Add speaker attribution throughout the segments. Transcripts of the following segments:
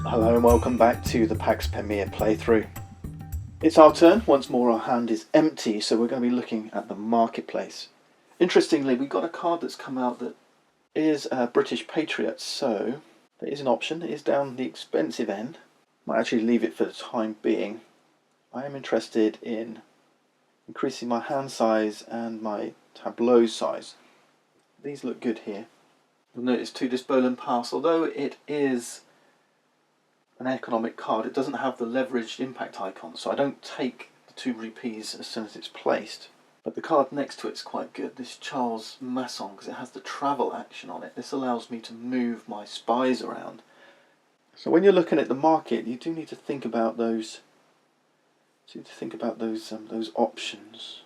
Speaker 1: Hello and welcome back to the PAX Pamir playthrough. It's our turn. Once more our hand is empty, so we're going to be looking at the marketplace. Interestingly, we got a card that's come out that is a British Patriot, so there is an option. It is down the expensive end. Might actually leave it for the time being. I am interested in increasing my hand size and my tableau size. These look good here. You'll notice to this Bolan Pass, although it is an economic card, it doesn't have the leveraged impact icon, so I don't take the 2 rupees as soon as it's placed. But the card next to it's quite good, this Charles Masson, because it has the travel action on it. This allows me to move my spies around. So when you're looking at the market, you do need to think about those. Those options.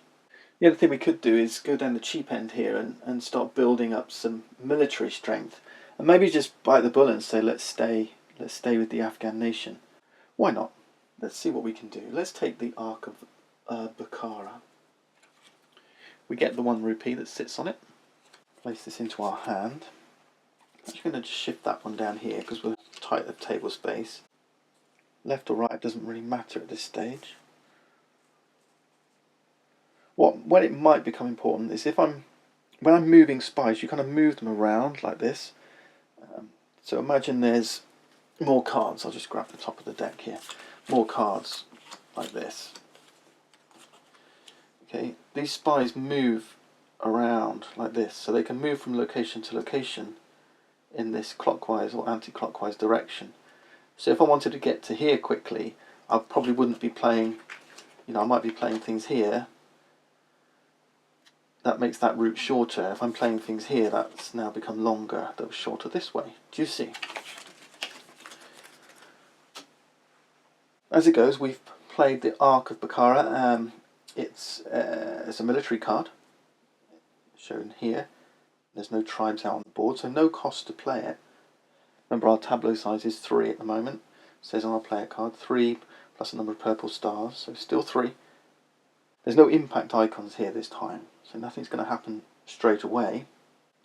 Speaker 1: The other thing we could do is go down the cheap end here and start building up some military strength, and maybe just bite the bullet and say let's stay with the Afghan nation. Why not? Let's see what we can do. Let's take the Ark of Bukhara. We get the 1 rupee that sits on it. Place this into our hand. I'm just going to just shift that one down here because we're tight of table space. Left or right doesn't really matter at this stage. When it might become important is when I'm moving spies, you kind of move them around like this. So imagine there's more cards. I'll just grab the top of the deck here. More cards like this. Okay, these spies move around like this, so they can move from location to location in this clockwise or anti-clockwise direction. So if I wanted to get to here quickly, I probably wouldn't be playing, I might be playing things here. That makes that route shorter. If I'm playing things here, that's now become longer. That was shorter this way. Do you see? As it goes, we've played the Ark of Bukhara. It's a military card, shown here. There's no tribes out on the board, so no cost to play it. Remember, our tableau size is 3 at the moment. It says on our player card 3 plus a number of purple stars, so still 3. There's no impact icons here this time, so nothing's going to happen straight away.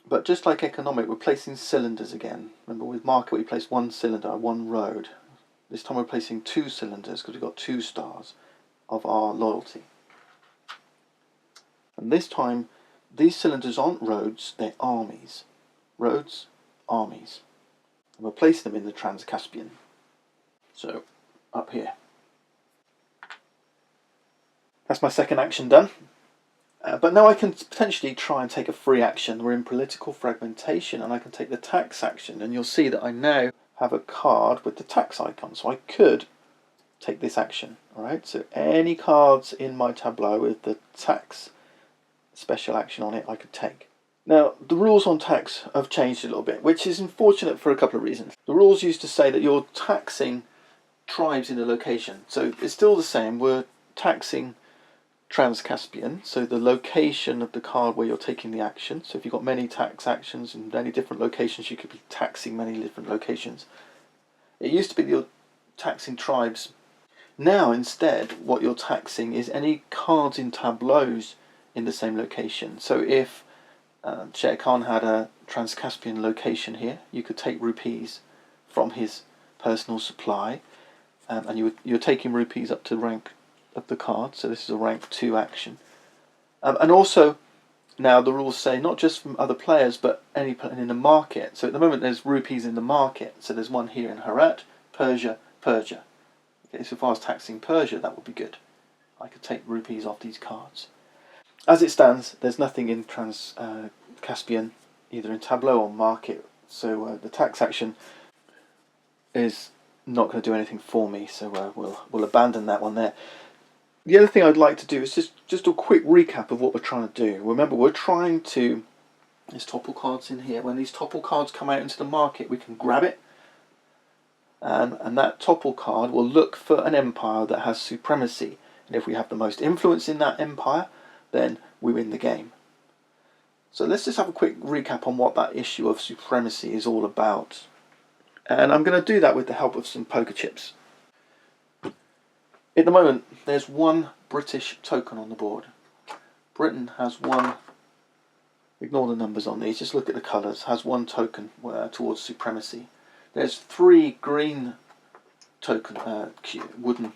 Speaker 1: But just like economic, we're placing cylinders again. Remember, with market we place 1 cylinder, 1 road. This time we're placing 2 cylinders because we've got 2 stars of our loyalty. And this time, these cylinders aren't roads, they're armies. Roads, armies. And we're placing them in the Trans-Caspian. So, up here. That's my second action done. But now I can potentially try and take a free action. We're in political fragmentation, and I can take the tax action. And you'll see that I now have a card with the tax icon. So I could take this action. Alright, so any cards in my tableau with the tax special action on it, I could take. Now, the rules on tax have changed a little bit, which is unfortunate for a couple of reasons. The rules used to say that you're taxing tribes in a location. So it's still the same. We're taxing Trans-Caspian, so the location of the card where you're taking the action. So if you've got many tax actions in many different locations, you could be taxing many different locations. It used to be that you're taxing tribes. Now instead what you're taxing is any cards in tableaus in the same location. So if Sher Khan had a Trans-Caspian location here, you could take rupees from his personal supply, and you're taking rupees up to rank of the card, so this is a rank 2 action. And also now the rules say not just from other players but any in the market. So at the moment there's rupees in the market, so there's one here in Herat, Persia. Okay, so if I was taxing Persia, that would be good. I could take rupees off these cards. As it stands, there's nothing in Trans-Caspian, either in tableau or market, so the tax action is not going to do anything for me, so we'll abandon that one there. The other thing I'd like to do is just a quick recap of what we're trying to do. Remember, we're trying to... There's topple cards in here. When these topple cards come out into the market, we can grab it. And that topple card will look for an empire that has supremacy. And if we have the most influence in that empire, then we win the game. So let's just have a quick recap on what that issue of supremacy is all about. And I'm going to do that with the help of some poker chips. At the moment, there's 1 British token on the board. Britain has 1, ignore the numbers on these, just look at the colours, has 1 token towards supremacy. There's 3 green token wooden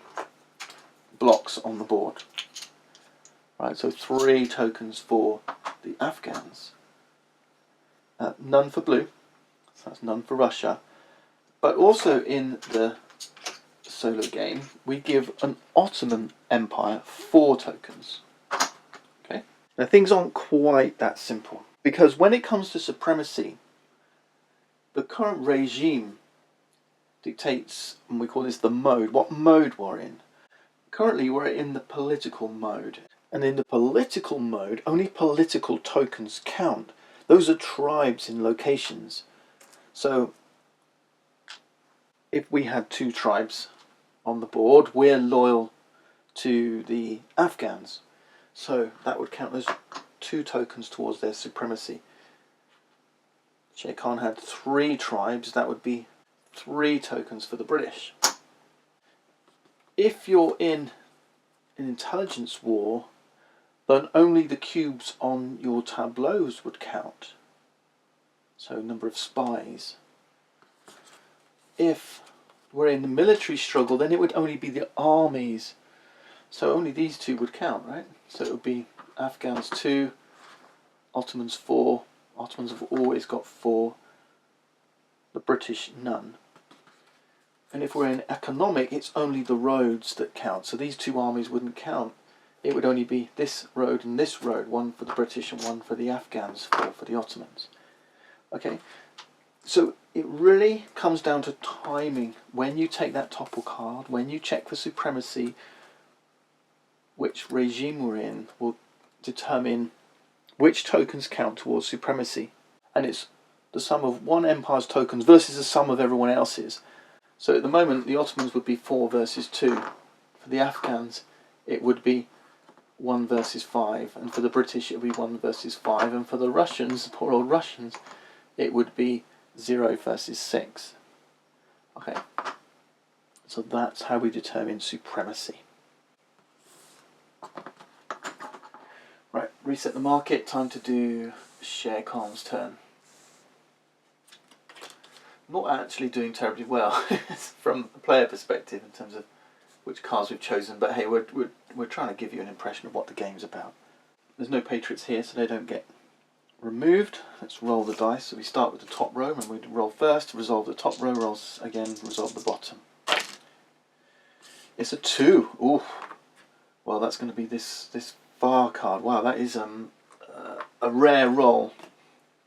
Speaker 1: blocks on the board. Right, so 3 tokens for the Afghans. None for blue, so that's none for Russia. But also in the solo game, we give an Ottoman Empire 4 tokens. Okay. Now things aren't quite that simple, because when it comes to supremacy, the current regime dictates, and we call this the mode, what mode we're in. Currently we're in the political mode. And in the political mode, only political tokens count. Those are tribes in locations. So if we had 2 tribes on the board, we're loyal to the Afghans. So that would count as 2 tokens towards their supremacy. Shere Khan had 3 tribes, that would be 3 tokens for the British. If you're in an intelligence war, then only the cubes on your tableaus would count. So number of spies. If we're in the military struggle, then it would only be the armies. So only these 2 would count, right? So it would be Afghans 2, Ottomans 4. Ottomans have always got 4. The British none. And if we're in economic, it's only the roads that count. So these 2 armies wouldn't count. It would only be this road and this road, 1 for the British and 1 for the Afghans, 4 for the Ottomans. Okay, so it really comes down to timing. When you take that topple card, when you check for supremacy, which regime we're in will determine which tokens count towards supremacy. And it's the sum of one empire's tokens versus the sum of everyone else's. So at the moment, the Ottomans would be 4 versus 2. For the Afghans, it would be 1 versus 5, and for the British it would be 1 versus 5, and for the Russians, the poor old Russians, it would be 0 versus 6. Okay, so that's how we determine supremacy. Right, reset the market, time to do Shere Khan's turn. Not actually doing terribly well from a player perspective in terms of which cards we've chosen, but hey, we're trying to give you an impression of what the game's about. There's no Patriots here, so they don't get removed. Let's roll the dice. So we start with the top row, and we roll first to resolve the top row, rolls again, resolve the bottom. It's a 2. Ooh. Well, that's going to be this far card. Wow, that is a rare roll.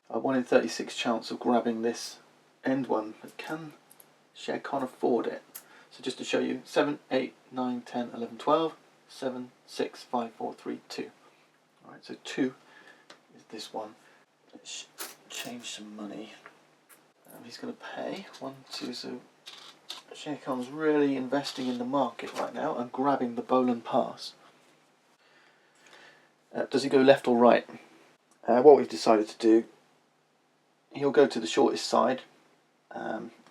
Speaker 1: A 1 in 36 chance of grabbing this end one, but can Shere Khan afford it? So just to show you, 7, 8, 9, 10, 11, 12, 7, 6, 5, 4, 3, 2. Alright, so 2 is this one. Let's change some money. He's going to pay 1, 2, so Shere Khan's really investing in the market right now and grabbing the Bolan Pass. Does he go left or right? What we've decided to do, he'll go to the shortest side.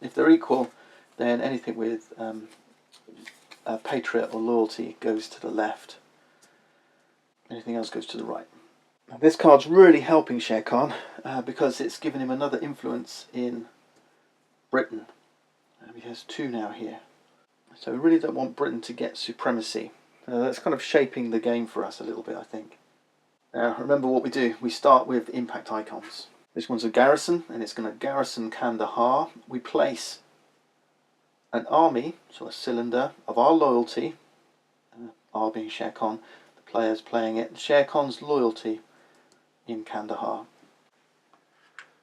Speaker 1: If they're equal, then anything with Patriot or Loyalty goes to the left. Anything else goes to the right. Now, this card's really helping Shere Khan because it's given him another influence in Britain. He has 2 now here. So we really don't want Britain to get supremacy. That's kind of shaping the game for us a little bit, I think. Now remember what we do. We start with impact icons. This one's a garrison, and it's going to garrison Kandahar. We place an army, so a cylinder, of our loyalty, R being Shere Khan, the players playing it, Shere Khan's loyalty in Kandahar.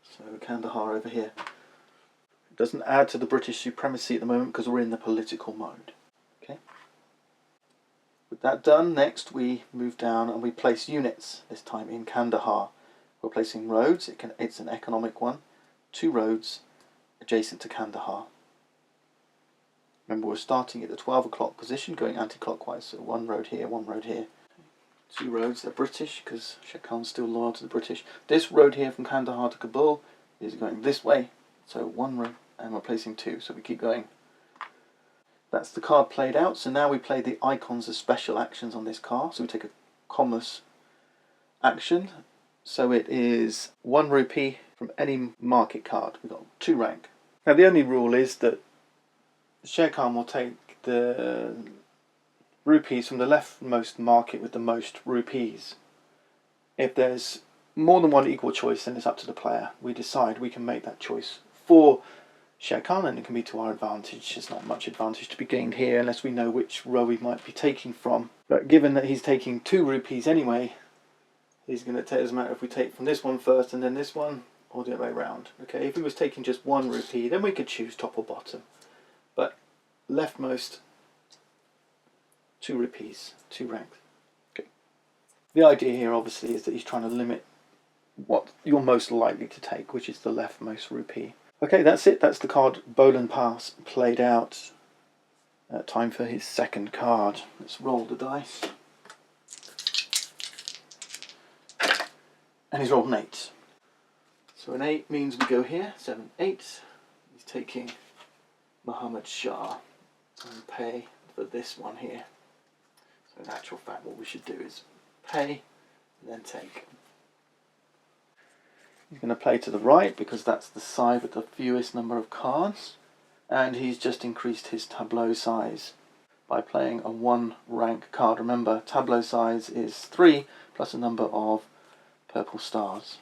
Speaker 1: So Kandahar over here. It doesn't add to the British supremacy at the moment because we're in the political mode. Okay. With that done, next we move down and we place units, this time in Kandahar. We're placing roads, it's an economic one, 2 roads adjacent to Kandahar. Remember, we're starting at the 12 o'clock position, going anti-clockwise, so 1 road here, 1 road here. 2 roads, they're British, because Shere Khan's still loyal to the British. This road here from Kandahar to Kabul is going this way, so 1 road, and we're placing 2, so we keep going. That's the card played out, so now we play the icons as special actions on this card. So we take a commerce action, so it is 1 rupee from any market card. We've got 2 rank. Now the only rule is that Shere Khan will take the rupees from the leftmost market with the most rupees. If there's more than one equal choice, then it's up to the player. We decide, we can make that choice for Shere Khan, and it can be to our advantage. There's not much advantage to be gained here unless we know which row we might be taking from. But given that he's taking 2 rupees anyway, he's going to take, doesn't matter if we take from this one first and then this one, or the other way around. Okay, if he was taking just 1 rupee, then we could choose top or bottom. But leftmost, 2 rupees, 2 ranks. Okay. The idea here obviously is that he's trying to limit what you're most likely to take, which is the leftmost rupee. Okay, that's it. That's the card Bolan Pass played out. Time for his second card. Let's roll the dice. And he's rolled an 8. So an 8 means we go here. 7, 8. He's taking Muhammad Shah and pay for this one here. So in actual fact what we should do is pay and then take. He's going to play to the right because that's the side with the fewest number of cards, and he's just increased his tableau size by playing a 1 rank card. Remember, tableau size is 3 plus a number of purple stars.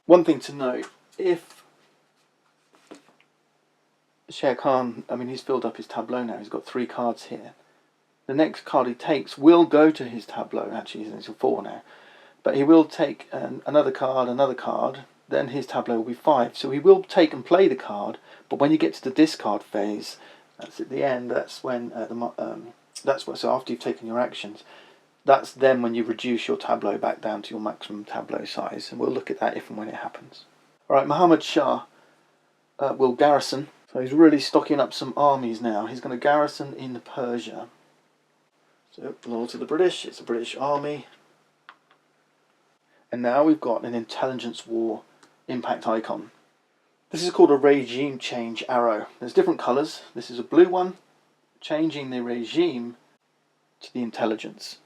Speaker 1: One thing to note, if Shere Khan, he's filled up his tableau now, he's got 3 cards here. The next card he takes will go to his tableau. Actually, he's at 4 now. But he will take another card, then his tableau will be 5. So he will take and play the card, but when you get to the discard phase, that's at the end, that's when, so after you've taken your actions, that's then when you reduce your tableau back down to your maximum tableau size. And we'll look at that if and when it happens. Alright, Muhammad Shah will garrison. So he's really stocking up some armies now. He's going to garrison in Persia. So, loyal to the British, it's a British army. And now we've got an intelligence war impact icon. This is called a regime change arrow. There's different colours. This is a blue one, changing the regime to the intelligence.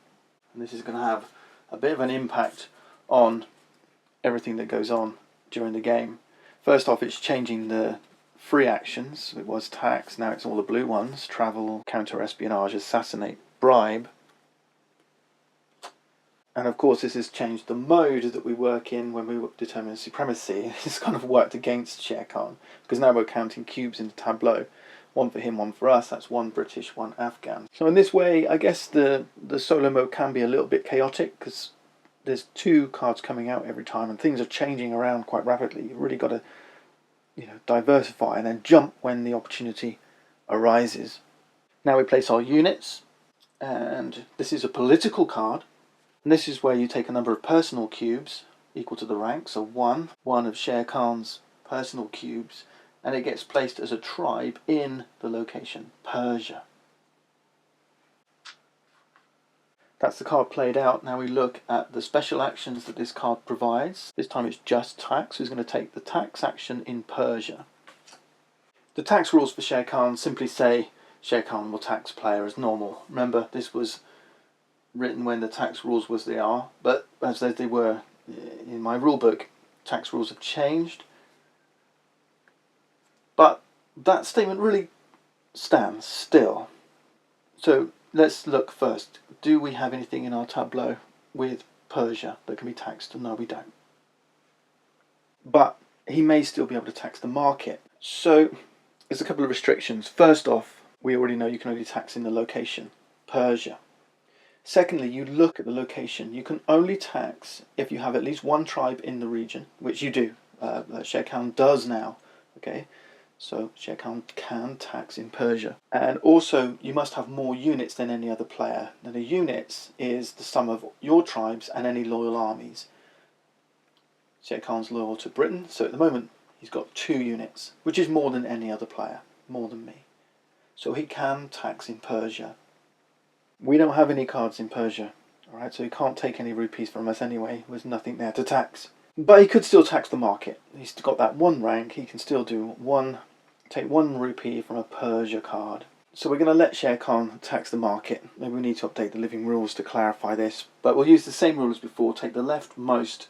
Speaker 1: And this is going to have a bit of an impact on everything that goes on during the game. First off, it's changing the free actions. It was tax, now it's all the blue ones. Travel, counter-espionage, assassinate, bribe. And of course this has changed the mode that we work in when we determine supremacy. It's kind of worked against Shere Khan, because now we're counting cubes in the tableau. 1 for him, 1 for us, that's 1 British, 1 Afghan. So in this way, I guess the solo mode can be a little bit chaotic, because there's 2 cards coming out every time, and things are changing around quite rapidly. You've really got to, diversify and then jump when the opportunity arises. Now we place our units, and this is a political card. And this is where you take a number of personal cubes equal to the rank, so 1 of Shere Khan's personal cubes, and it gets placed as a tribe in the location, Persia. That's the card played out. Now we look at the special actions that this card provides. This time it's just tax, so he's going to take the tax action in Persia. The tax rules for Shere Khan simply say Shere Khan will tax player as normal. Remember, this was written when the tax rules was they are, but as they were in my rule book, tax rules have changed. But that statement really stands still. So let's look first. Do we have anything in our tableau with Persia that can be taxed? No, we don't. But he may still be able to tax the market. So there's a couple of restrictions. First off, we already know you can only tax in the location, Persia. Secondly, you look at the location. You can only tax if you have at least 1 tribe in the region, which you do. Shere Khan does now. Okay, so Shere Khan can tax in Persia. And also, you must have more units than any other player. Now, the units is the sum of your tribes and any loyal armies. Shere Khan's loyal to Britain, so at the moment he's got 2 units, which is more than any other player, more than me. So he can tax in Persia. We don't have any cards in Persia, alright, so he can't take any rupees from us anyway. There's nothing there to tax. But he could still tax the market. He's got that 1 rank, he can still do take 1 rupee from a Persia card. So we're going to let Shere Khan tax the market. Maybe we need to update the living rules to clarify this. But we'll use the same rule as before. Take the leftmost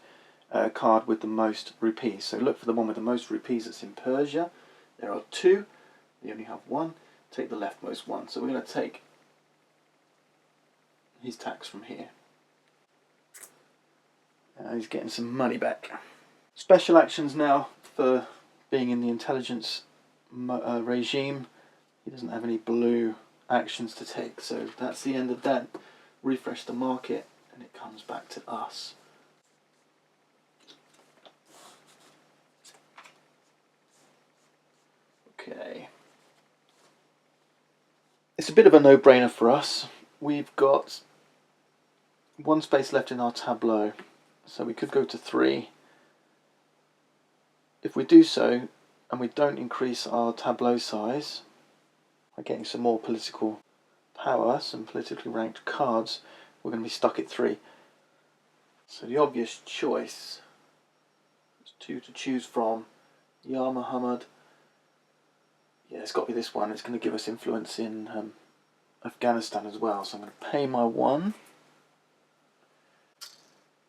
Speaker 1: card with the most rupees. So look for the one with the most rupees that's in Persia. There are 2. They only have one. Take the leftmost one. So we're going to take his tax from here. He's getting some money back. Special actions now for being in the intelligence regime. He doesn't have any blue actions to take, so that's the end of that. Refresh the market and it comes back to us. Okay. It's a bit of a no-brainer for us. We've got one space left in our tableau, so we could go to 3. If we do so, and we don't increase our tableau size by getting some more political power, some politically ranked cards, we're going to be stuck at 3. So the obvious choice is 2 to choose from. Ya Muhammad. Yeah, it's got to be this one. It's going to give us influence in Afghanistan as well. So I'm going to pay my 1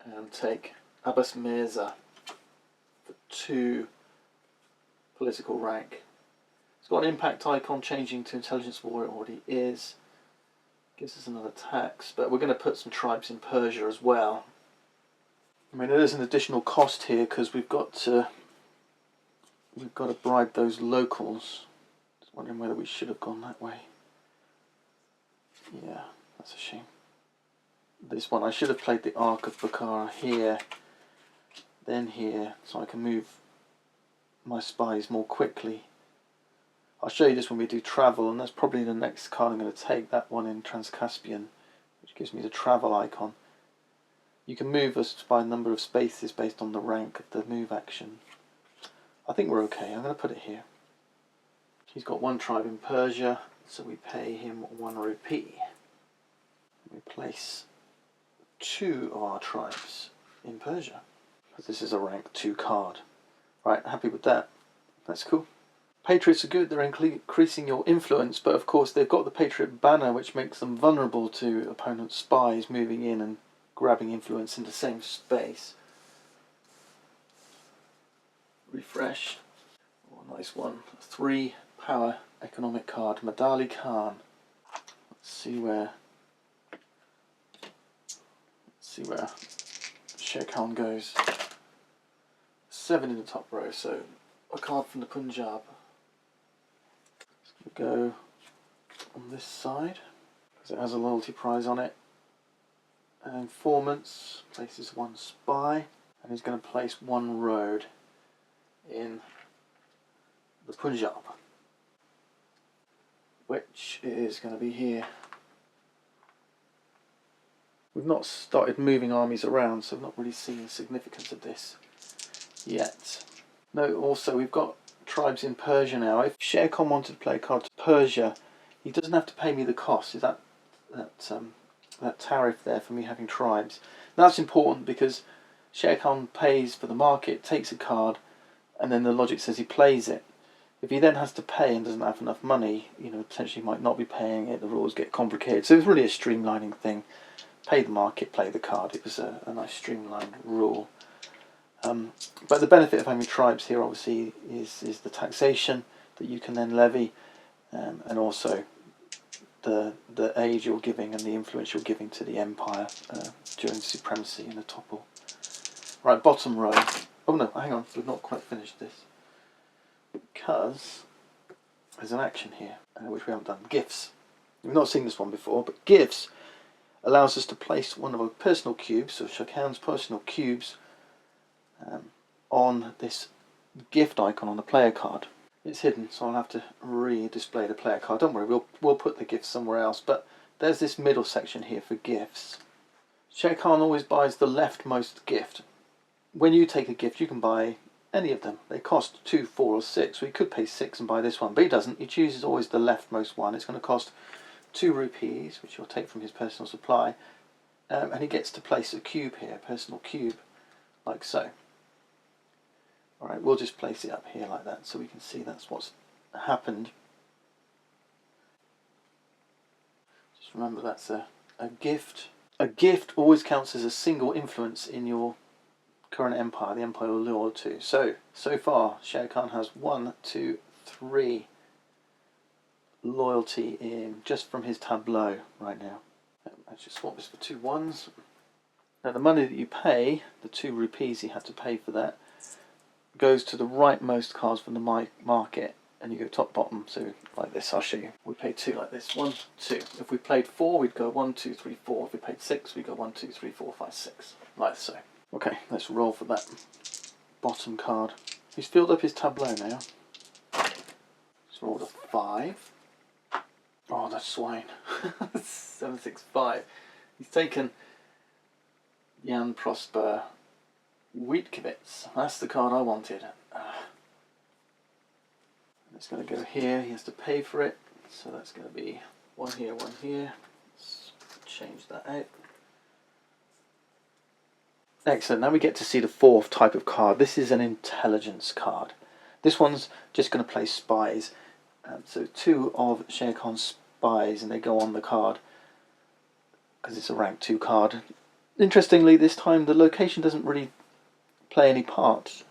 Speaker 1: and take Abbas Mirza for 2 political rank. It's got an impact icon changing to intelligence war. It already is. Gives us another tax, but we're going to put some tribes in Persia as well. I mean, there's an additional cost here because we've got to bribe those locals. Just wondering whether we should have gone that way. Yeah, that's a shame. This one, I should have played the Ark of Bukhara here, then here, so I can move my spies more quickly. I'll show you this when we do travel, and that's probably the next card I'm going to take, that one in Trans-Caspian, which gives me the travel icon. You can move us by a number of spaces based on the rank of the move action. I think we're okay. I'm going to put it here. He's got 1 tribe in Persia, so we pay him 1 rupee. We place 2 of our tribes in Persia. This is a rank 2 card. Right, happy with that. That's cool. Patriots are good. They're increasing your influence, but of course they've got the Patriot banner, which makes them vulnerable to opponent spies moving in and grabbing influence in the same space. Refresh. Oh, nice one. 3 power economic card. Madali Khan. Let's see where Sher Khan goes. 7 in the top row, so a card from the Punjab. It's going to go on this side because it has a loyalty prize on it. And informants places 1 spy, and he's going to place 1 road in the Punjab, which is going to be here. We've not started moving armies around, so I've not really seen the significance of this yet. No, also we've got tribes in Persia now. If Sher Khan wanted to play a card to Persia, he doesn't have to pay me the cost. Is that tariff there for me having tribes? That's important because Sher Khan pays for the market, takes a card, and then the logic says he plays it. If he then has to pay and doesn't have enough money, potentially might not be paying it, the rules get complicated. So it's really a streamlining thing. Pay the market, play the card. It was a nice streamlined rule. But the benefit of having tribes here obviously is the taxation that you can then levy, and also the aid you're giving and the influence you're giving to the empire during supremacy in the topple. Right, bottom row. Oh no, hang on, we've not quite finished this. Because there's an action here, which we haven't done. Gifts. We've not seen this one before, but gifts allows us to place one of our personal cubes, so Sher Khan's personal cubes, on this gift icon on the player card. It's hidden, so I'll have to re-display the player card. Don't worry, we'll put the gifts somewhere else, but there's this middle section here for gifts. Sher Khan always buys the leftmost gift. When you take a gift, you can buy any of them. They cost 2, 4 or 6. We could pay 6 and buy this one, but he doesn't. He chooses always the leftmost one. It's going to cost 2 rupees, which he'll take from his personal supply, and he gets to place a cube here, a personal cube, like so. Alright, we'll just place it up here like that so we can see that's what's happened. Just remember that's a gift. A gift always counts as a single influence in your current empire, the empire you're loyal to. So far, Sher Khan has 1, 2, 3 loyalty in just from his tableau right now. Let's just swap this for 2 ones. Now the money that you pay, the 2 rupees he had to pay for that, goes to the rightmost cards from the market, and you go top bottom. So like this, I'll show you. We pay 2 like this, 1, 2. If we played 4, we'd go 1, 2, 3, 4. If we played 6, we'd go 1, 2, 3, 4, 5, 6, like so. Okay, let's roll for that bottom card. He's filled up his tableau now. He's rolled a 5. Oh, that's swine. 7, 6, 5. He's taken Jan Prosper Wheatkivitz. That's the card I wanted. It's going to go here. He has to pay for it. So that's going to be 1 here, 1 here. Let's change that out. Excellent. Now we get to see the 4th type of card. This is an intelligence card. This one's just going to play spies. So 2 of Shere Khan's spies, and they go on the card because it's a rank 2 card. Interestingly, this time the location doesn't really play any part.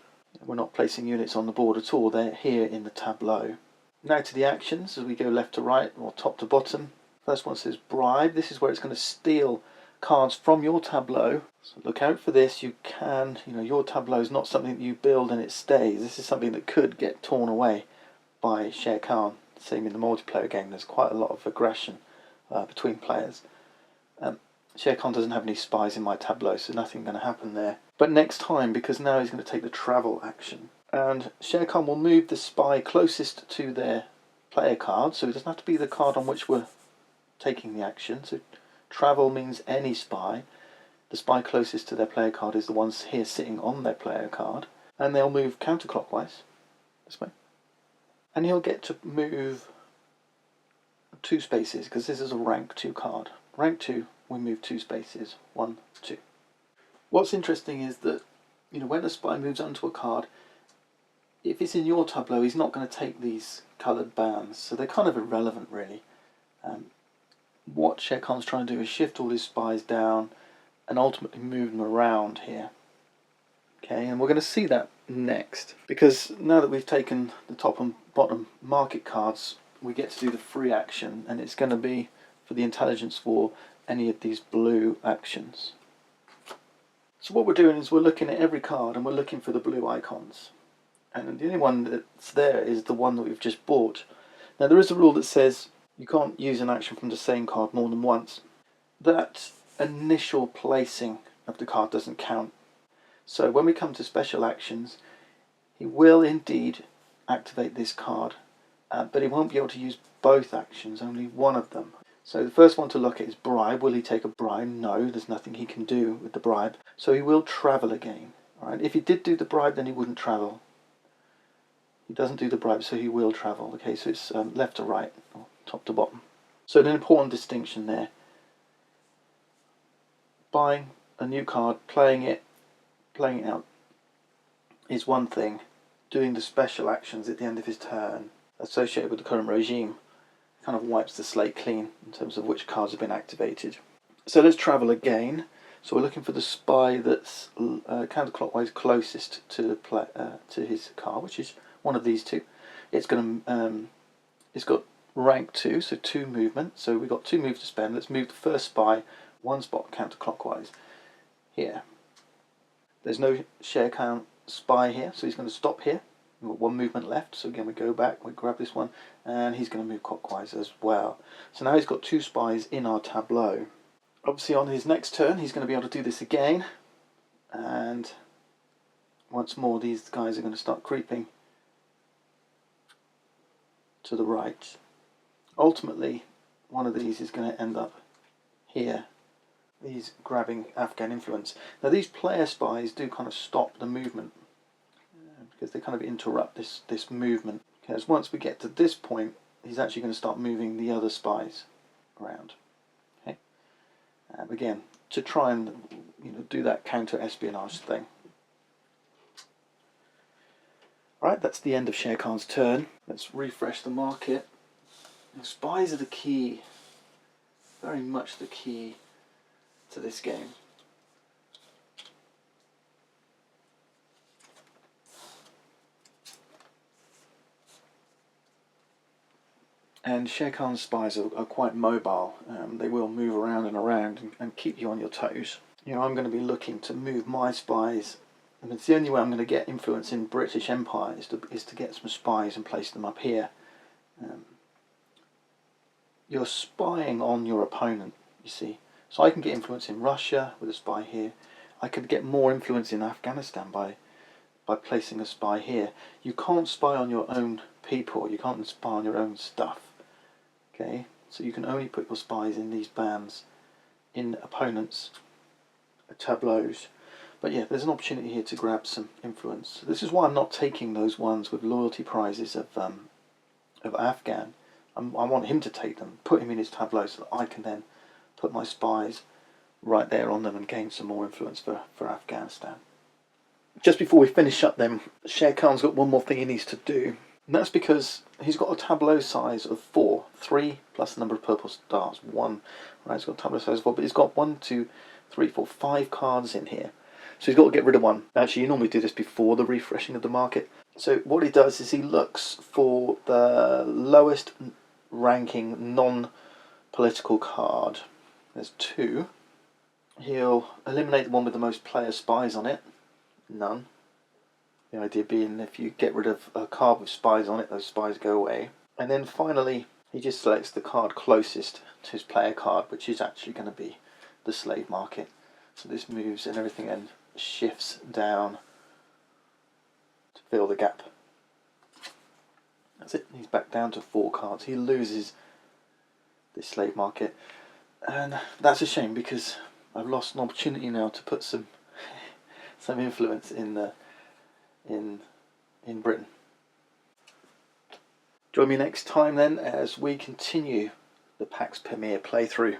Speaker 1: We're not placing units on the board at all. They're here in the tableau. Now to the actions as we go left to right or top to bottom. First one says bribe. This is where it's going to steal cards from your tableau. So look out for this. You can, your tableau is not something that you build and it stays. This is something that could get torn away by Shere Khan. Same in the multiplayer game. There's quite a lot of aggression between players. Shere Khan doesn't have any spies in my tableau, so nothing going to happen there. But next time, because now he's going to take the travel action, and Shere Khan will move the spy closest to their player card, so it doesn't have to be the card on which we're taking the action. So travel means any spy. The spy closest to their player card is the ones here sitting on their player card, and they'll move counterclockwise this way. And he'll get to move 2 spaces, because this is a rank 2 card. Rank 2, we move 2 spaces, 1, 2. What's interesting is that, when a spy moves onto a card, if it's in your tableau, he's not going to take these coloured bands, so they're kind of irrelevant, really. What Shere Khan's trying to do is shift all his spies down and ultimately move them around here. Okay, and we're going to see that next, because now that we've taken the top and bottom market cards, we get to do the free action, and it's going to be for the intelligence for any of these blue actions. So what we're doing is we're looking at every card and we're looking for the blue icons, and the only one that's there is the one that we've just bought. Now there is a rule that says you can't use an action from the same card more than once. That initial placing of the card doesn't count. So when we come to special actions, he will indeed activate this card, but he won't be able to use both actions, only one of them. So the first one to look at is bribe. Will he take a bribe? No, there's nothing he can do with the bribe. So he will travel again. All right? If he did do the bribe, then he wouldn't travel. He doesn't do the bribe, so he will travel. Okay, so it's left to right, or top to bottom. So an important distinction there. Buying a new card, playing it out is one thing. Doing the special actions at the end of his turn associated with the current regime kind of wipes the slate clean in terms of which cards have been activated. So let's travel again. So we're looking for the spy that's counterclockwise closest to his card, which is one of these 2. It's got rank 2, so 2 movement. So we've got 2 moves to spend. Let's move the first spy 1 spot counterclockwise here. There's no Shere Khan spy here, so he's going to stop here. We've got 1 movement left, so again we go back, we grab this one, and he's going to move clockwise as well. So now he's got 2 spies in our tableau. Obviously on his next turn he's going to be able to do this again, and once more these guys are going to start creeping to the right. Ultimately one of these is going to end up here. He's grabbing Afghan influence. Now these player spies do kind of stop the movement, because they kind of interrupt this movement. Because once we get to this point, he's actually going to start moving the other spies around. Okay, again to try and do that counter-espionage thing. Right, that's the end of Shere Khan's turn. Let's refresh the market. Now, spies are the key, very much the key to this game. And Shere Khan's spies are quite mobile. They will move around and around and keep you on your toes. You know, I'm going to be looking to move my spies, and it's the only way I'm going to get influence in British Empire is to get some spies and place them up here. You're spying on your opponent, you see. So I can get influence in Russia with a spy here. I could get more influence in Afghanistan by placing a spy here. You can't spy on your own people. You can't spy on your own stuff. Okay, so you can only put your spies in these bands in opponents' tableaus. But yeah, there's an opportunity here to grab some influence. This is why I'm not taking those ones with loyalty prizes of Afghan. I want him to take them, put him in his tableau, so that I can then put my spies right there on them and gain some more influence for Afghanistan. Just before we finish up then, Shere Khan's got one more thing he needs to do. And that's because he's got a tableau size of 4. 3 plus the number of purple stars. 1. Right, he's got a tableau size of 4, but he's got 1, 2, 3, 4, 5 cards in here. So he's got to get rid of one. Actually, you normally do this before the refreshing of the market. So what he does is he looks for the lowest ranking non-political card. There's 2. He'll eliminate the one with the most player spies on it. None. The idea being if you get rid of a card with spies on it, those spies go away. And then finally, he just selects the card closest to his player card, which is actually going to be the slave market. So this moves and everything then shifts down to fill the gap. That's it. He's back down to 4 cards. He loses this slave market. And that's a shame because I've lost an opportunity now to put some influence in Britain. Join me next time then as we continue the Pax Pamir playthrough.